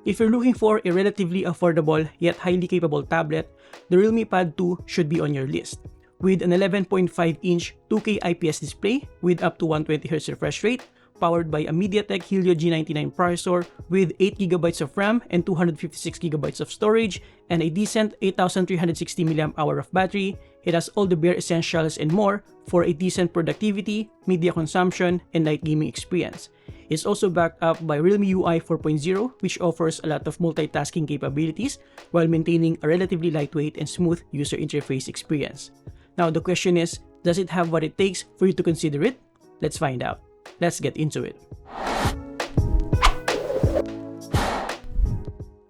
If you're looking for a relatively affordable yet highly capable tablet, the Realme Pad 2 should be on your list. With an 11.5-inch 2K IPS display with up to 120Hz refresh rate, powered by a MediaTek Helio G99 processor with 8GB of RAM and 256GB of storage, and a decent 8360 mAh of battery, it has all the bare essentials and more for a decent productivity, media consumption, and light gaming experience. It's also backed up by Realme UI 4.0, which offers a lot of multitasking capabilities while maintaining a relatively lightweight and smooth user interface experience. Now the question is, does it have what it takes for you to consider it? Let's find out. Let's get into it.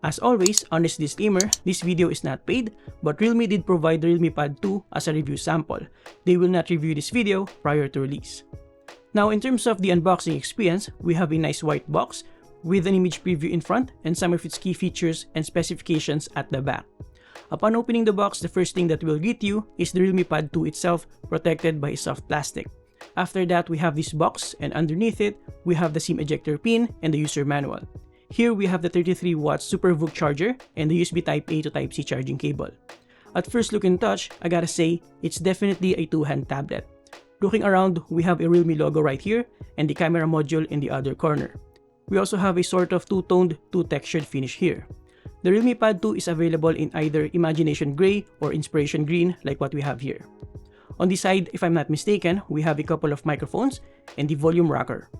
As always, honest disclaimer, this video is not paid, but Realme did provide the Realme Pad 2 as a review sample. They will not review this video prior to release. Now in terms of the unboxing experience, we have a nice white box with an image preview in front and some of its key features and specifications at the back. Upon opening the box, the first thing that will greet you is the Realme Pad 2 itself, protected by a soft plastic. After that, we have this box, and underneath it, we have the SIM ejector pin and the user manual. Here we have the 33-watt SuperVOOC charger and the USB Type-A to Type-C charging cable. At first look and touch, I gotta say, it's definitely a two-hand tablet. Looking around, we have a Realme logo right here and the camera module in the other corner. We also have a sort of two-toned, two-textured finish here. The Realme Pad 2 is available in either Imagination Gray or Inspiration Green like what we have here. On the side, if I'm not mistaken, we have a couple of microphones and the volume rocker.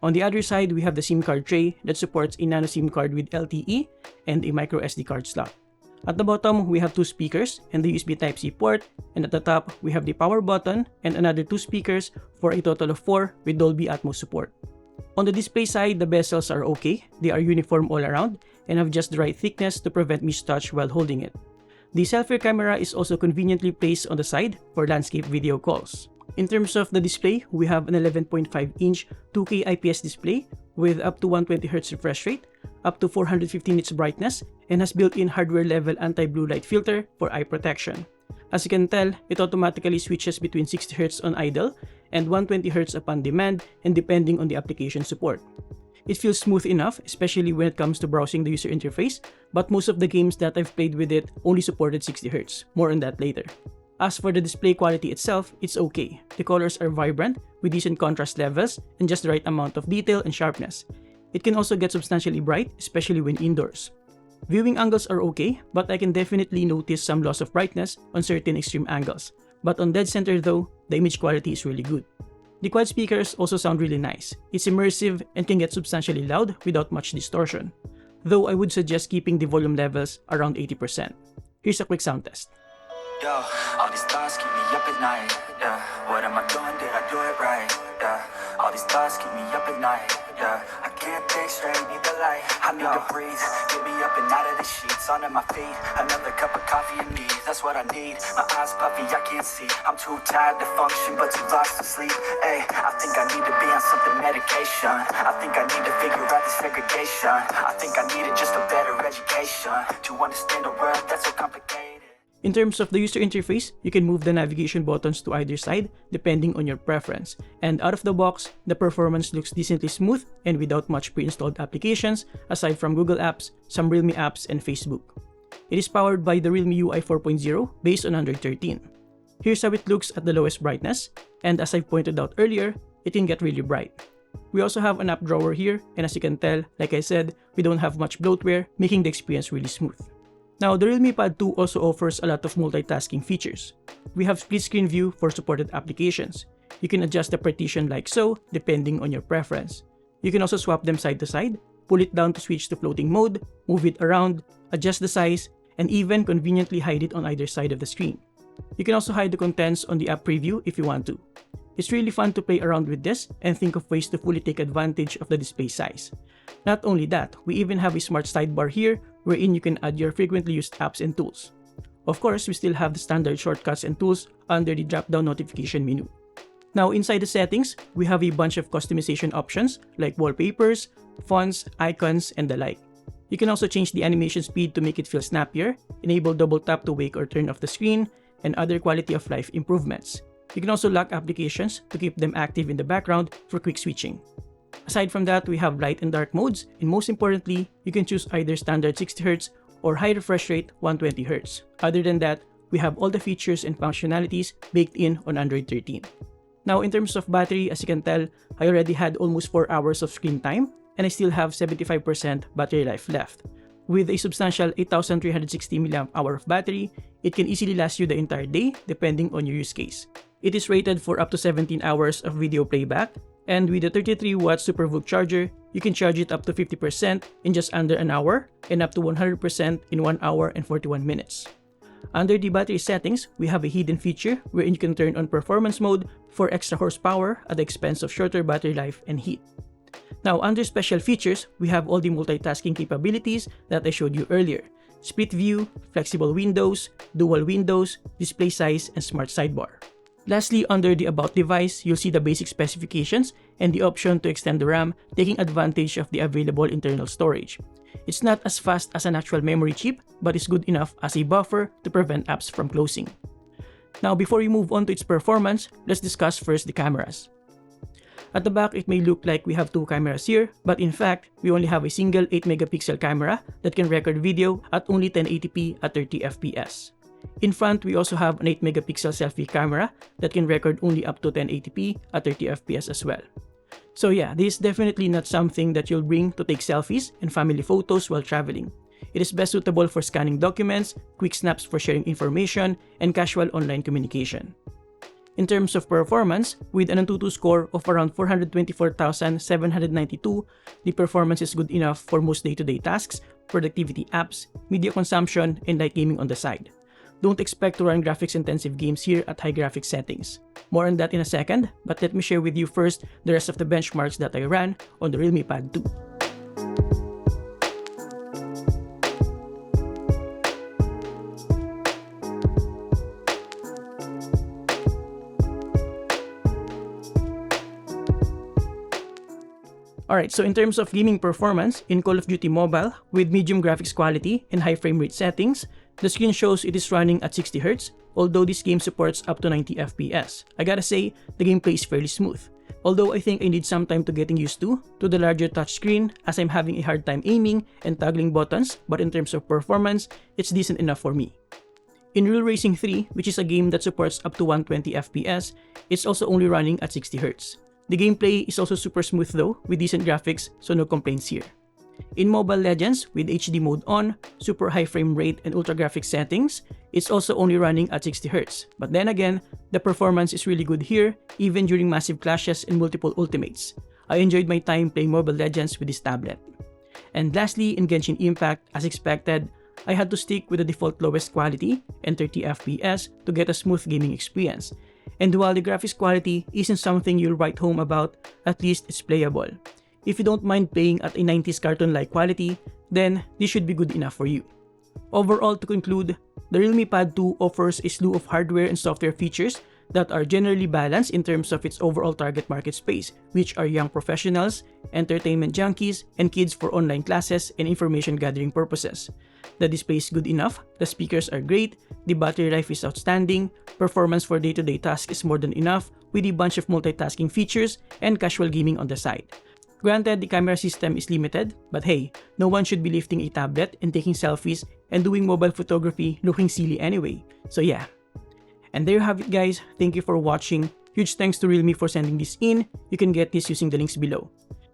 On the other side, we have the SIM card tray that supports a nano SIM card with LTE and a micro SD card slot. At the bottom, we have two speakers and the USB Type-C port, and at the top, we have the power button and another two speakers for a total of 4 with Dolby Atmos support. On the display side, the bezels are okay. They are uniform all around and have just the right thickness to prevent mistouch while holding it. The selfie camera is also conveniently placed on the side for landscape video calls. In terms of the display, we have an 11.5-inch 2K IPS display with up to 120Hz refresh rate, up to 415 nits brightness, and has built-in hardware-level anti-blue light filter for eye protection. As you can tell, it automatically switches between 60Hz on idle and 120Hz upon demand and depending on the application support. It feels smooth enough, especially when it comes to browsing the user interface, but most of the games that I've played with it only supported 60Hz. More on that later. As for the display quality itself, it's okay. The colors are vibrant, with decent contrast levels, and just the right amount of detail and sharpness. It can also get substantially bright, especially when indoors. Viewing angles are okay, but I can definitely notice some loss of brightness on certain extreme angles. But on dead center though, the image quality is really good. The quad speakers also sound really nice. It's immersive and can get substantially loud without much distortion. Though I would suggest keeping the volume levels around 80%. Here's a quick sound test. Yo, all these thoughts keep me up at night, yeah. What am I doing, did I do it right, yeah. All these thoughts keep me up at night, yeah. I can't think straight, need the light, I need to breathe. Get me up and out of the sheets, onto my feet. Another cup of coffee and me, that's what I need. My eyes puffy, I can't see. I'm too tired to function, but too lost to sleep. Ay, I think I need to be on something medication. I think I need to figure out this segregation. I think I needed just a better education to understand a world that's so complicated. In terms of the user interface, you can move the navigation buttons to either side depending on your preference. And out of the box, the performance looks decently smooth and without much pre-installed applications aside from Google Apps, some Realme apps, and Facebook. It is powered by the Realme UI 4.0 based on Android 13. Here's how it looks at the lowest brightness, and as I've pointed out earlier, it can get really bright. We also have an app drawer here, and as you can tell, like I said, we don't have much bloatware, making the experience really smooth. Now, the Realme Pad 2 also offers a lot of multitasking features. We have split screen view for supported applications. You can adjust the partition like so, depending on your preference. You can also swap them side to side, pull it down to switch to floating mode, move it around, adjust the size, and even conveniently hide it on either side of the screen. You can also hide the contents on the app preview if you want to. It's really fun to play around with this and think of ways to fully take advantage of the display size. Not only that, we even have a smart sidebar here wherein you can add your frequently used apps and tools. Of course, we still have the standard shortcuts and tools under the drop-down notification menu. Now, inside the settings, we have a bunch of customization options like wallpapers, fonts, icons, and the like. You can also change the animation speed to make it feel snappier, enable double tap to wake or turn off the screen, and other quality of life improvements. You can also lock applications to keep them active in the background for quick switching. Aside from that, we have light and dark modes, and most importantly, you can choose either standard 60Hz or high refresh rate 120Hz. Other than that, we have all the features and functionalities baked in on Android 13. Now in terms of battery, as you can tell, I already had almost 4 hours of screen time, and I still have 75% battery life left. With a substantial 8360 mAh of battery, it can easily last you the entire day depending on your use case. It is rated for up to 17 hours of video playback, and with a 33-watt SuperVOOC charger, you can charge it up to 50% in just under an hour and up to 100% in 1 hour and 41 minutes. Under the battery settings, we have a hidden feature wherein you can turn on performance mode for extra horsepower at the expense of shorter battery life and heat. Now under special features, we have all the multitasking capabilities that I showed you earlier. Split view, flexible windows, dual windows, display size, and smart sidebar. Lastly, under the About device, you'll see the basic specifications and the option to extend the RAM, taking advantage of the available internal storage. It's not as fast as an actual memory chip, but it's good enough as a buffer to prevent apps from closing. Now before we move on to its performance, let's discuss first the cameras. At the back, it may look like we have 2 cameras here, but in fact, we only have a single 8-megapixel camera that can record video at only 1080p at 30 FPS. In front, we also have an 8-megapixel selfie camera that can record only up to 1080p at 30 FPS as well. So yeah, this is definitely not something that you'll bring to take selfies and family photos while traveling. It is best suitable for scanning documents, quick snaps for sharing information, and casual online communication. In terms of performance, with an Antutu score of around 424,792, the performance is good enough for most day-to-day tasks, productivity apps, media consumption, and light gaming on the side. Don't expect to run graphics-intensive games here at high graphics settings. More on that in a second, but let me share with you first the rest of the benchmarks that I ran on the Realme Pad 2. Alright, so in terms of gaming performance, in Call of Duty Mobile, with medium graphics quality and high frame rate settings, the screen shows it is running at 60Hz, although this game supports up to 90 FPS. I gotta say, the gameplay is fairly smooth. Although I think I need some time to getting used to the larger touchscreen as I'm having a hard time aiming and toggling buttons, but in terms of performance, it's decent enough for me. In Real Racing 3, which is a game that supports up to 120 FPS, it's also only running at 60Hz. The gameplay is also super smooth though, with decent graphics, so no complaints here. In Mobile Legends, with HD mode on, super high frame rate and ultra graphics settings, it's also only running at 60Hz. But then again, the performance is really good here, even during massive clashes and multiple ultimates. I enjoyed my time playing Mobile Legends with this tablet. And lastly, in Genshin Impact, as expected, I had to stick with the default lowest quality and 30 FPS to get a smooth gaming experience. And while the graphics quality isn't something you'll write home about, at least it's playable. If you don't mind playing at a 90s cartoon-like quality, then this should be good enough for you. Overall, to conclude, the Realme Pad 2 offers a slew of hardware and software features that are generally balanced in terms of its overall target market space, which are young professionals, entertainment junkies, and kids for online classes and information gathering purposes. The display is good enough, the speakers are great, the battery life is outstanding, performance for day-to-day tasks is more than enough with a bunch of multitasking features and casual gaming on the side. Granted, the camera system is limited, but hey, no one should be lifting a tablet and taking selfies and doing mobile photography looking silly anyway. So yeah. And there you have it guys, thank you for watching. Huge thanks to Realme for sending this in. You can get this using the links below.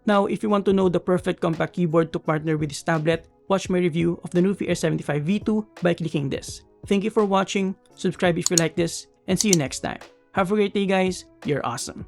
Now, if you want to know the perfect compact keyboard to partner with this tablet, watch my review of the Nufi Air75 V2 by clicking this. Thank you for watching, subscribe if you like this, and see you next time. Have a great day guys, you're awesome.